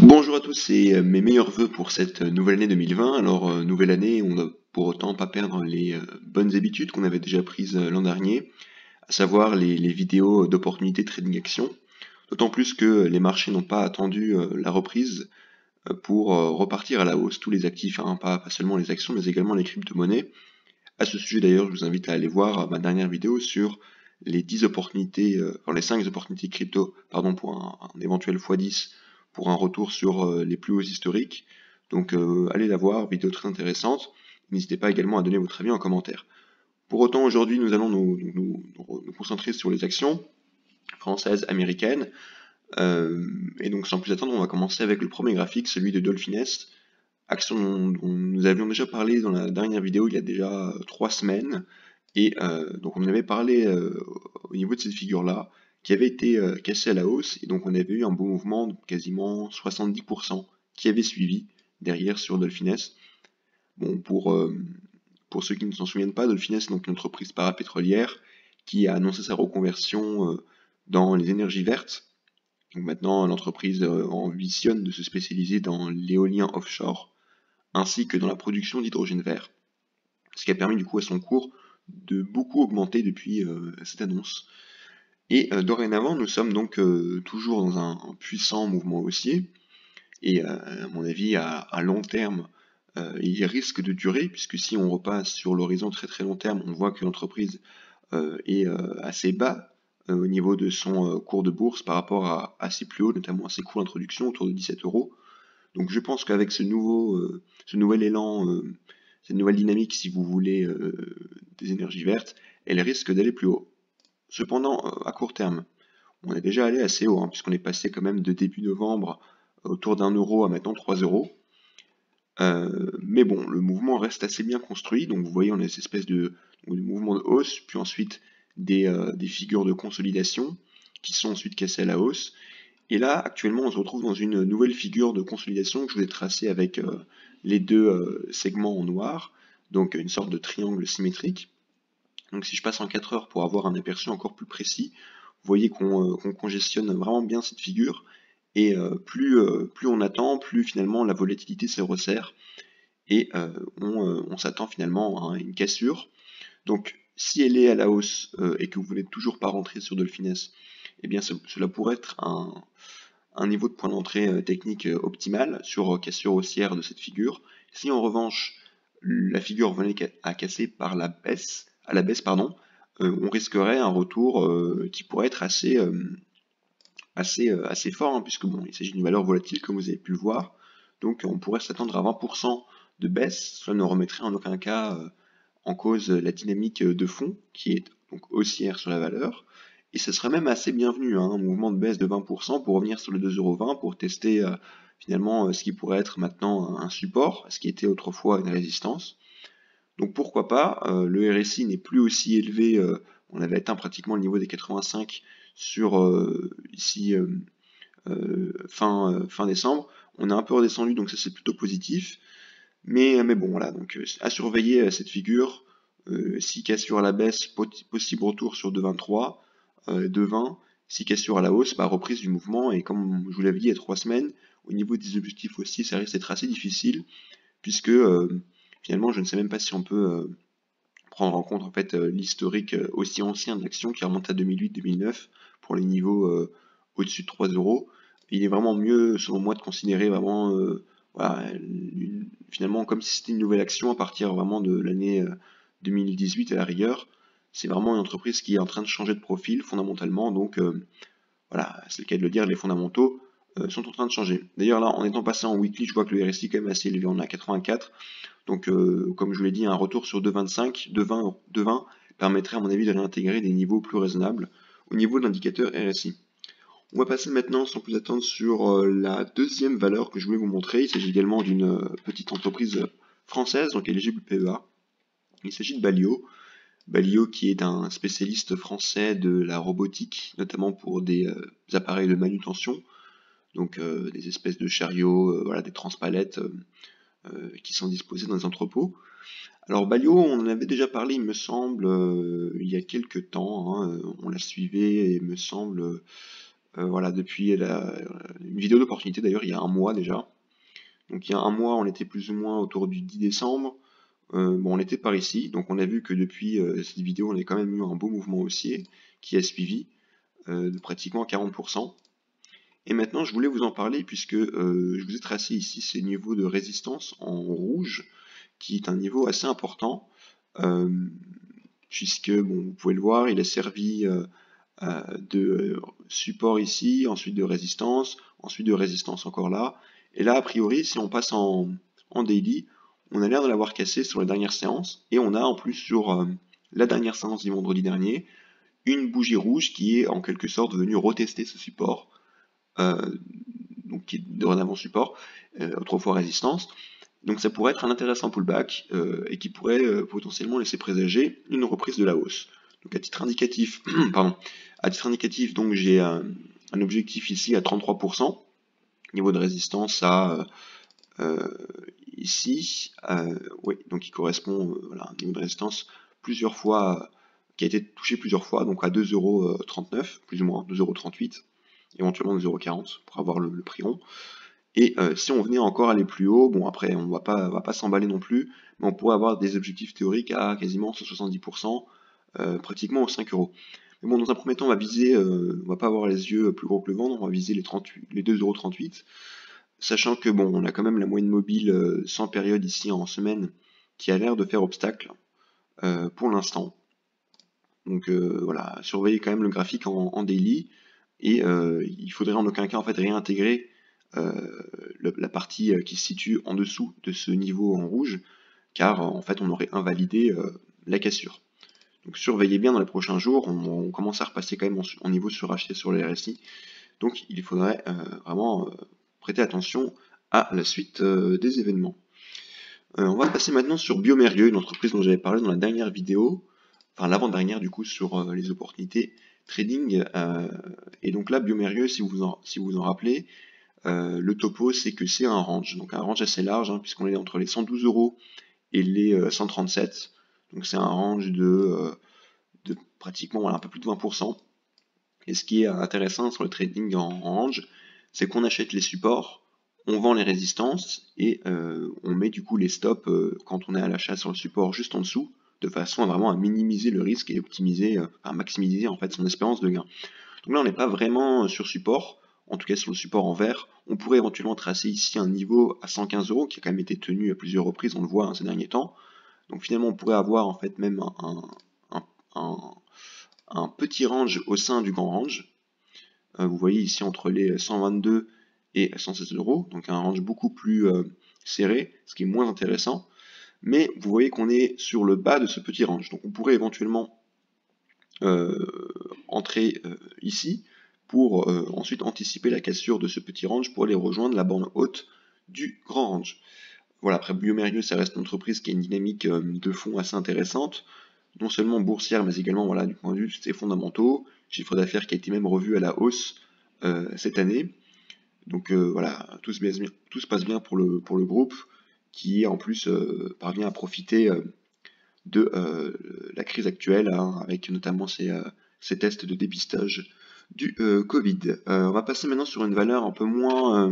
Bonjour à tous et mes meilleurs vœux pour cette nouvelle année 2020. Alors, nouvelle année, on ne doit pour autant pas perdre les bonnes habitudes qu'on avait déjà prises l'an dernier, à savoir les vidéos d'opportunités trading action. D'autant plus que les marchés n'ont pas attendu la reprise pour repartir à la hausse, tous les actifs, hein, pas seulement les actions, mais également les crypto-monnaies. À ce sujet d'ailleurs, je vous invite à aller voir ma dernière vidéo sur les 10 opportunités, les 5 opportunités crypto, pardon, pour un éventuel x10 pour un retour sur les plus hauts historiques. Donc allez la voir, vidéo très intéressante. N'hésitez pas également à donner votre avis en commentaire. Pour autant, aujourd'hui, nous allons nous concentrer sur les actions françaises, américaines. Et donc sans plus attendre, on va commencer avec le premier graphique, celui de Dolphinest, action dont nous avions déjà parlé dans la dernière vidéo il y a déjà 3 semaines. Et donc on avait parlé au niveau de cette figure-là, qui avait été cassée à la hausse, et donc on avait eu un beau mouvement de quasiment 70% qui avait suivi derrière sur Dolphinest. Bon, pour ceux qui ne s'en souviennent pas, Dolphinest est donc une entreprise parapétrolière qui a annoncé sa reconversion dans les énergies vertes. Donc maintenant, l'entreprise ambitionne de se spécialiser dans l'éolien offshore, ainsi que dans la production d'hydrogène vert, ce qui a permis du coup à son cours de beaucoup augmenter depuis cette annonce. Et dorénavant, nous sommes donc toujours dans un puissant mouvement haussier, et à mon avis, à long terme, il risque de durer, puisque si on repasse sur l'horizon très très long terme, on voit que l'entreprise est assez bas au niveau de son cours de bourse par rapport à ses plus hauts, notamment à ses coûts d'introduction autour de 17 €. Donc je pense qu'avec ce nouvel élan, cette nouvelle dynamique, si vous voulez, des énergies vertes, elle risque d'aller plus haut. Cependant, à court terme, on est déjà allé assez haut, hein, puisqu'on est passé quand même de début novembre autour d'1 € à maintenant 3 €. Mais bon, le mouvement reste assez bien construit, donc vous voyez, on a cette espèce de mouvement de hausse, puis ensuite des figures de consolidation qui sont ensuite cassées à la hausse. Et là, actuellement, on se retrouve dans une nouvelle figure de consolidation que je vous ai tracée avec les deux segments en noir, donc une sorte de triangle symétrique. Donc si je passe en 4 heures pour avoir un aperçu encore plus précis, vous voyez qu'on congestionne vraiment bien cette figure, et plus on attend, plus finalement la volatilité se resserre, et on s'attend finalement à une cassure. Donc si elle est à la hausse et que vous n'êtes toujours pas rentré sur Dolphinest, eh bien cela pourrait être un niveau de point d'entrée technique optimal sur cassure haussière de cette figure. Si en revanche la figure venait à casser à la baisse, on risquerait un retour qui pourrait être assez fort, hein, puisque bon, il s'agit d'une valeur volatile comme vous avez pu le voir. Donc on pourrait s'attendre à 20% de baisse. Cela ne remettrait en aucun cas en cause la dynamique de fond qui est donc haussière sur la valeur. Et ce serait même assez bienvenu, hein, un mouvement de baisse de 20% pour revenir sur les 2,20 € pour tester finalement ce qui pourrait être maintenant un support, ce qui était autrefois une résistance. Donc pourquoi pas, le RSI n'est plus aussi élevé, on avait atteint pratiquement le niveau des 85 sur ici fin décembre. On est un peu redescendu, donc ça c'est plutôt positif. Mais bon, voilà, donc à surveiller cette figure. Si cassure à la baisse, possible retour sur 2,23, 2,20. Si cassure à la hausse, reprise du mouvement. Et comme je vous l'avais dit il y a 3 semaines, au niveau des objectifs aussi, ça risque d'être assez difficile, puisque finalement, je ne sais même pas si on peut prendre en compte en fait l'historique aussi ancien de l'action qui remonte à 2008-2009 pour les niveaux au-dessus de 3 €. Il est vraiment mieux, selon moi, de considérer vraiment voilà, finalement comme si c'était une nouvelle action à partir vraiment de l'année 2018 à la rigueur. C'est vraiment une entreprise qui est en train de changer de profil fondamentalement, donc voilà, c'est le cas de le dire, les fondamentaux sont en train de changer. D'ailleurs là, en étant passé en weekly, je vois que le RSI est quand même assez élevé, on est à 84. Donc comme je vous l'ai dit, un retour sur 2,25, 2,20 permettrait à mon avis de réintégrer des niveaux plus raisonnables au niveau de l'indicateur RSI. On va passer maintenant sans plus attendre sur la deuxième valeur que je voulais vous montrer. Il s'agit également d'une petite entreprise française, donc éligible PEA. Il s'agit de Balio. Balio qui est un spécialiste français de la robotique, notamment pour des appareils de manutention, donc des espèces de chariots, voilà, des transpalettes qui sont disposés dans les entrepôts. Alors Balio, on en avait déjà parlé, il me semble, il y a quelques temps, hein, on l'a suivi, et il me semble, voilà, depuis une vidéo d'opportunité d'ailleurs il y a un mois déjà. Donc il y a un mois on était plus ou moins autour du 10 décembre. Bon, on était par ici, donc on a vu que depuis cette vidéo on a quand même eu un beau mouvement haussier qui a suivi de pratiquement 40%. Et maintenant je voulais vous en parler puisque je vous ai tracé ici ces niveaux de résistance en rouge qui est un niveau assez important euh, puisque bon, vous pouvez le voir, il a servi de support ici, ensuite de résistance encore là. Et là, a priori, si on passe en daily, on a l'air de l'avoir cassé sur la dernière séance. Et on a en plus sur la dernière séance du vendredi dernier, une bougie rouge qui est en quelque sorte venue retester ce support, donc qui est dorénavant support, autrefois résistance. Donc ça pourrait être un intéressant pullback et qui pourrait potentiellement laisser présager une reprise de la hausse. Donc à titre indicatif, pardon, à titre indicatif, donc j'ai un objectif ici à 33%, niveau de résistance à ici, oui, donc il correspond voilà, à un niveau de résistance plusieurs fois, qui a été touché plusieurs fois, donc à 2,39€, plus ou moins 2,38€, éventuellement 2,40€ pour avoir le prix rond. Et si on venait encore aller plus haut, bon après on va pas s'emballer non plus, mais on pourrait avoir des objectifs théoriques à quasiment 170%, pratiquement aux 5€. Mais bon, dans un premier temps, on va viser, on va pas avoir les yeux plus gros que le ventre, on va viser les 2,38€, sachant que bon, on a quand même la moyenne mobile sans période ici en semaine qui a l'air de faire obstacle pour l'instant. Donc voilà, surveillez quand même le graphique en daily, et il faudrait en aucun cas en fait réintégrer la partie qui se situe en dessous de ce niveau en rouge, car en fait on aurait invalidé la cassure. Donc surveillez bien dans les prochains jours, on commence à repasser quand même en niveau suracheté sur les RSI, donc il faudrait vraiment prêter attention à la suite des événements. On va passer maintenant sur Biomérieux, une entreprise dont j'avais parlé dans la dernière vidéo, enfin l'avant-dernière du coup sur les opportunités trading, et donc là Biomérieux, si vous en rappelez, le topo c'est que c'est un range, donc un range assez large, hein, puisqu'on est entre les 112€ et les 137, donc c'est un range de pratiquement voilà, un peu plus de 20%. Et ce qui est intéressant sur le trading en range, c'est qu'on achète les supports, on vend les résistances et on met du coup les stops quand on est à l'achat sur le support juste en dessous, de façon à vraiment à minimiser le risque et optimiser, à maximiser en fait son espérance de gain. Donc là on n'est pas vraiment sur support, en tout cas sur le support en vert. On pourrait éventuellement tracer ici un niveau à 115€ qui a quand même été tenu à plusieurs reprises, on le voit ces derniers temps. Donc finalement on pourrait avoir en fait même un petit range au sein du grand range. Vous voyez ici entre les 122 et 116€, donc un range beaucoup plus serré, ce qui est moins intéressant. Mais vous voyez qu'on est sur le bas de ce petit range, donc on pourrait éventuellement entrer ici pour ensuite anticiper la cassure de ce petit range pour aller rejoindre la borne haute du grand range. Voilà, après Biomérieux, ça reste une entreprise qui a une dynamique de fond assez intéressante, non seulement boursière, mais également voilà, du point de vue de ses fondamentaux, chiffre d'affaires qui a été même revu à la hausse cette année. Donc voilà, tout se passe bien pour le groupe, qui en plus parvient à profiter de la crise actuelle, hein, avec notamment ces tests de dépistage du Covid. On va passer maintenant sur une valeur un peu moins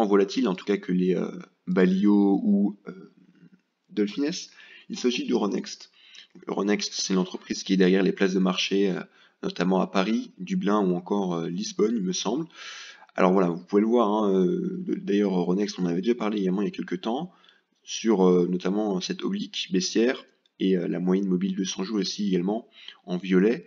volatile, en tout cas que les Balio ou Dolphines. Il s'agit d'Euronext. Euronext, c'est l'entreprise qui est derrière les places de marché, notamment à Paris, Dublin ou encore Lisbonne, il me semble. Alors voilà, vous pouvez le voir, hein, d'ailleurs Euronext, on en avait déjà parlé également il y a quelques temps, sur notamment cette oblique baissière, et la moyenne mobile de 100 jours ici également, en violet,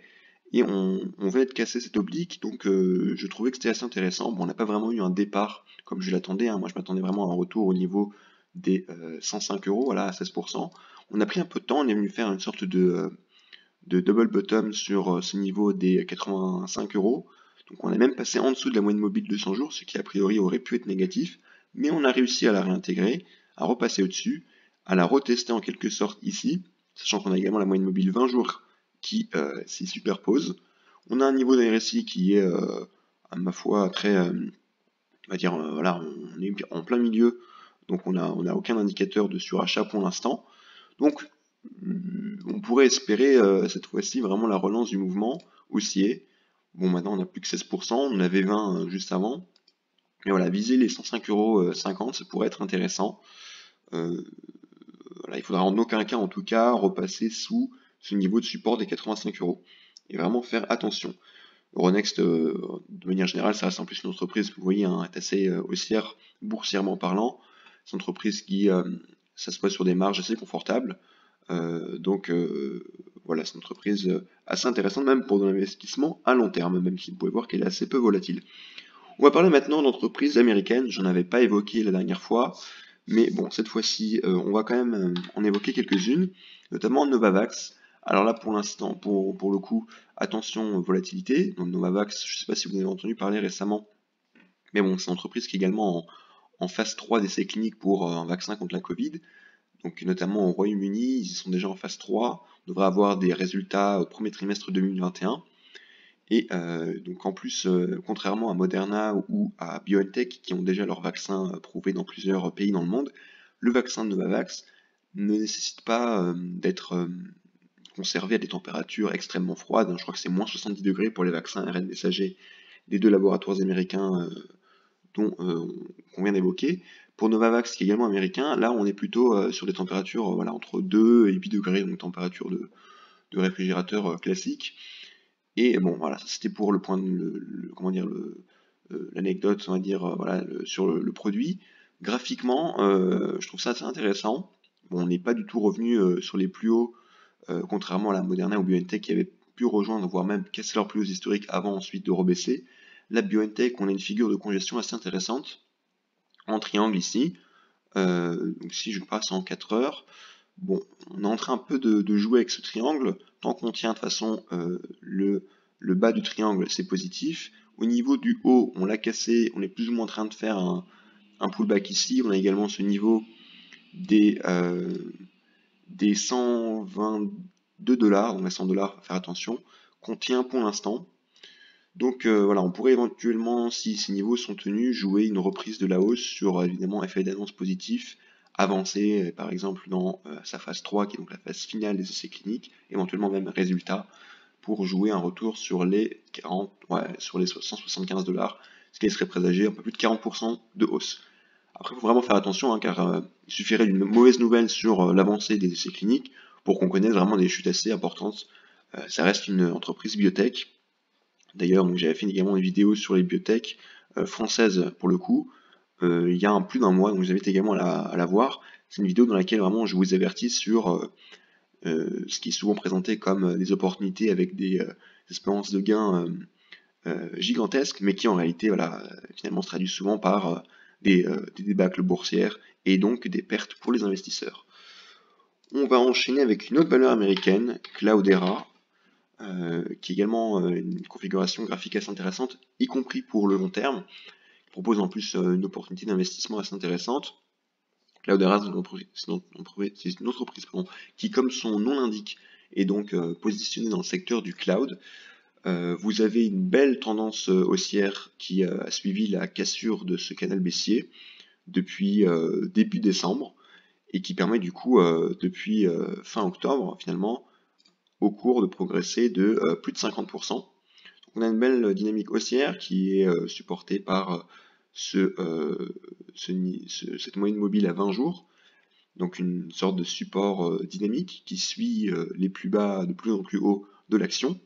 et on vient de casser cette oblique, donc je trouvais que c'était assez intéressant. Bon, on n'a pas vraiment eu un départ comme je l'attendais, hein. Moi je m'attendais vraiment à un retour au niveau des 105€, voilà, à 16%. On a pris un peu de temps, on est venu faire une sorte de double bottom sur ce niveau des 85€. Donc on est même passé en dessous de la moyenne mobile de 100 jours, ce qui a priori aurait pu être négatif, mais on a réussi à la réintégrer, à repasser au-dessus, à la retester en quelque sorte ici, sachant qu'on a également la moyenne mobile 20 jours qui s'y superpose. On a un niveau de RSI qui est, à ma foi, très, on va dire, voilà, on est en plein milieu, donc on n'a aucun indicateur de surachat pour l'instant. Donc on pourrait espérer cette fois-ci vraiment la relance du mouvement haussier. Bon, maintenant on a plus que 16%, on avait 20 juste avant. Mais voilà, viser les 105,50 €, ça pourrait être intéressant. Voilà, il faudra en aucun cas, en tout cas, repasser sous ce niveau de support des 85 €. Et vraiment faire attention. Euronext, de manière générale, ça reste en plus une entreprise, vous voyez, hein, est assez haussière, boursièrement parlant. C'est une entreprise qui s'assoit sur des marges assez confortables. Donc voilà, c'est une entreprise assez intéressante, même pour de l'investissement à long terme, même si vous pouvez voir qu'elle est assez peu volatile. On va parler maintenant d'entreprises américaines, j'en avais pas évoqué la dernière fois, mais bon, cette fois-ci, on va quand même en évoquer quelques-unes, notamment Novavax. Alors là, pour l'instant, pour le coup, attention volatilité. Donc Novavax, je ne sais pas si vous en avez entendu parler récemment, mais bon, c'est une entreprise qui est également en phase 3 d'essais cliniques pour un vaccin contre la Covid. Donc notamment au Royaume-Uni, ils sont déjà en phase 3. On devrait avoir des résultats au premier trimestre 2021. Et donc en plus, contrairement à Moderna ou à BioNTech qui ont déjà leur vaccin prouvé dans plusieurs pays dans le monde, le vaccin de Novavax ne nécessite pas d'être conservé à des températures extrêmement froides. Je crois que c'est moins 70 degrés pour les vaccins ARN messager des deux laboratoires américains dont qu'on vient d'évoquer. Pour Novavax, qui est également américain, là on est plutôt sur des températures voilà, entre 2 et 8 degrés, donc température de réfrigérateur classique. Et bon, voilà, ça c'était pour le point de, comment dire, l'anecdote, on va dire, voilà, sur le produit. Graphiquement, je trouve ça assez intéressant. Bon, on n'est pas du tout revenu sur les plus hauts, contrairement à la Moderna ou BioNTech qui avait pu rejoindre, voire même casser leurs plus hauts historiques avant ensuite de rebaisser. La BioNTech, on a une figure de congestion assez intéressante, en triangle ici. Donc si je passe en 4 heures, bon, on est en train un peu de jouer avec ce triangle. Tant qu'on tient de toute façon le bas du triangle, c'est positif. Au niveau du haut, on l'a cassé, on est plus ou moins en train de faire un pullback ici. On a également ce niveau des 122 $, donc les 100 $, faut faire attention, qu'on tient pour l'instant. Donc voilà, on pourrait éventuellement, si ces niveaux sont tenus, jouer une reprise de la hausse sur évidemment effet d'annonce positif, avancer par exemple dans sa phase 3, qui est donc la phase finale des essais cliniques, éventuellement même résultat, pour jouer un retour sur les 40, ouais, sur les 175 $, ce qui laisserait présager un peu plus de 40% de hausse. Après, il faut vraiment faire attention, hein, car il suffirait d'une mauvaise nouvelle sur l'avancée des essais cliniques pour qu'on connaisse vraiment des chutes assez importantes. Ça reste une entreprise biotech. D'ailleurs, j'avais fait également une vidéo sur les biotech françaises pour le coup, il y a plus d'un mois, donc je vous invite également à la voir. C'est une vidéo dans laquelle vraiment je vous avertis sur ce qui est souvent présenté comme des opportunités avec des espérances de gains gigantesques, mais qui en réalité voilà, finalement se traduisent souvent par des débâcles boursières et donc des pertes pour les investisseurs. On va enchaîner avec une autre valeur américaine, Cloudera, qui est également une configuration graphique assez intéressante, y compris pour le long terme, qui propose en plus une opportunité d'investissement assez intéressante. Cloudera, c'est une entreprise qui, comme son nom l'indique, est donc positionnée dans le secteur du cloud. Vous avez une belle tendance haussière qui a suivi la cassure de ce canal baissier depuis début décembre et qui permet du coup depuis fin octobre finalement au cours de progresser de plus de 50%. Donc on a une belle dynamique haussière qui est supportée par cette moyenne mobile à 20 jours, donc une sorte de support dynamique qui suit les plus bas de plus en plus haut de l'action.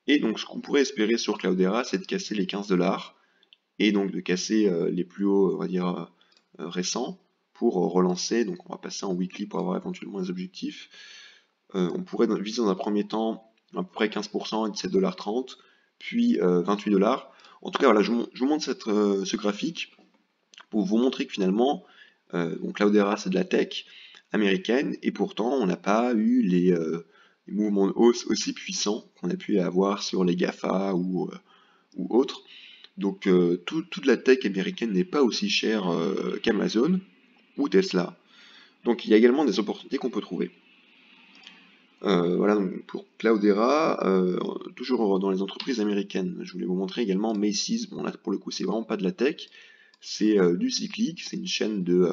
Et donc ce qu'on pourrait espérer sur Cloudera, c'est de casser les 15 $, et donc de casser les plus hauts, on va dire, récents, pour relancer. Donc on va passer en weekly pour avoir éventuellement les objectifs. On pourrait viser dans un premier temps à peu près 15% et 17,30 $, puis 28 $. En tout cas, voilà, je vous montre ce graphique pour vous montrer que finalement, donc Cloudera c'est de la tech américaine, et pourtant on n'a pas eu les mouvements de hausse aussi puissants qu'on a pu avoir sur les GAFA ou autres. Donc toute la tech américaine n'est pas aussi chère qu'Amazon ou Tesla. Donc il y a également des opportunités qu'on peut trouver. Voilà donc pour Cloudera, toujours dans les entreprises américaines, je voulais vous montrer également Macy's. Bon là pour le coup c'est vraiment pas de la tech, c'est du cyclique, c'est une chaîne de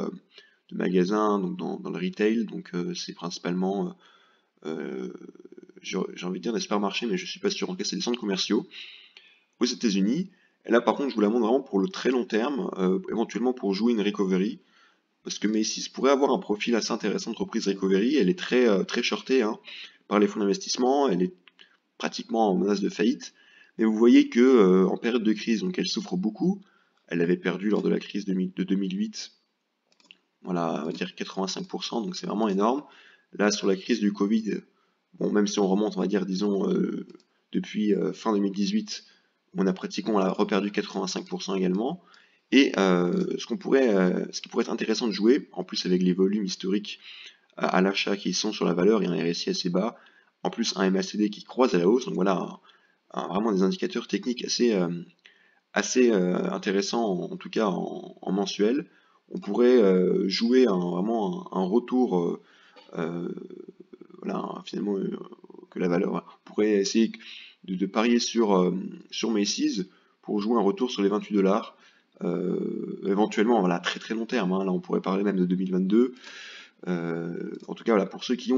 magasins donc dans le retail, donc c'est principalement, j'ai envie de dire des supermarchés, mais je suis pas sûr, en tout cas c'est des centres commerciaux. aux États-Unis. Et là, par contre, je vous la montre vraiment pour le très long terme, éventuellement pour jouer une recovery. Parce que Macy's pourrait avoir un profil assez intéressant de reprise recovery. Elle est très shortée hein, par les fonds d'investissement. Elle est pratiquement en menace de faillite. Mais vous voyez que en période de crise, donc elle souffre beaucoup. Elle avait perdu lors de la crise de 2008, voilà, on va dire 85%, donc c'est vraiment énorme. Là, sur la crise du Covid, bon, même si on remonte, on va dire, disons, depuis fin 2018, on a pratiquement reperdu 85% également. Et ce qui pourrait être intéressant de jouer, en plus avec les volumes historiques à l'achat qui sont sur la valeur et un RSI assez bas, en plus un MACD qui croise à la hausse, donc voilà, vraiment des indicateurs techniques assez intéressants, en tout cas en mensuel. On pourrait jouer vraiment un retour, voilà, finalement, que la valeur, voilà. On pourrait essayer de parier sur Macy's pour jouer un retour sur les 28 $. Éventuellement, voilà, très très long terme, hein. Là on pourrait parler même de 2022. En tout cas, voilà, pour ceux qui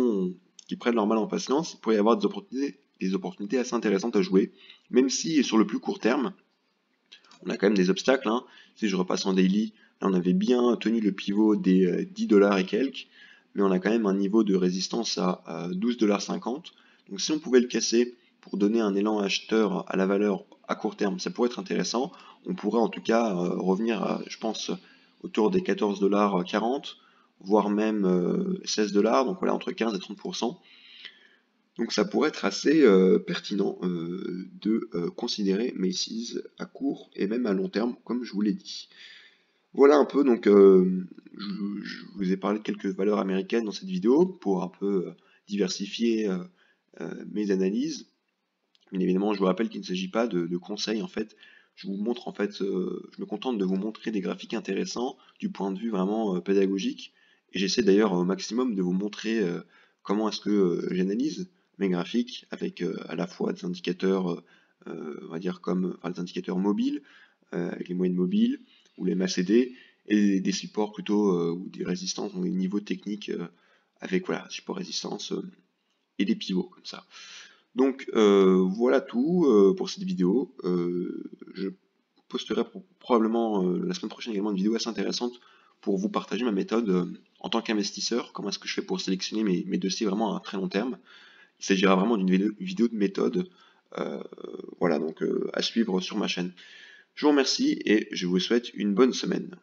prennent leur mal en patience, il pourrait y avoir des opportunités assez intéressantes à jouer, même si sur le plus court terme, on a quand même des obstacles, hein. Si je repasse en daily, là on avait bien tenu le pivot des 10 $ et quelques, mais on a quand même un niveau de résistance à 12,50 $. Donc si on pouvait le casser pour donner un élan acheteur à la valeur à court terme, ça pourrait être intéressant. On pourrait en tout cas revenir à, je pense, autour des 14,40 $, voire même 16 $, donc voilà, entre 15 et 30%. Donc ça pourrait être assez pertinent de considérer Macy's à court et même à long terme, comme je vous l'ai dit. Voilà un peu, donc je vous ai parlé de quelques valeurs américaines dans cette vidéo pour un peu diversifier mes analyses. Bien évidemment, je vous rappelle qu'il ne s'agit pas de conseils en fait. Je vous montre en fait, je me contente de vous montrer des graphiques intéressants du point de vue vraiment pédagogique. Et j'essaie d'ailleurs au maximum de vous montrer comment est-ce que j'analyse mes graphiques avec à la fois des indicateurs, on va dire comme enfin, des indicateurs mobiles, avec les moyennes mobiles ou les MACD, et des supports plutôt ou des résistances, donc des niveaux techniques avec voilà support résistance et des pivots comme ça. Donc voilà tout pour cette vidéo. Je posterai probablement la semaine prochaine également une vidéo assez intéressante pour vous partager ma méthode en tant qu'investisseur, comment est-ce que je fais pour sélectionner mes dossiers vraiment à très long terme. Il s'agira vraiment d'une vidéo de méthode, voilà, donc à suivre sur ma chaîne. Je vous remercie et je vous souhaite une bonne semaine.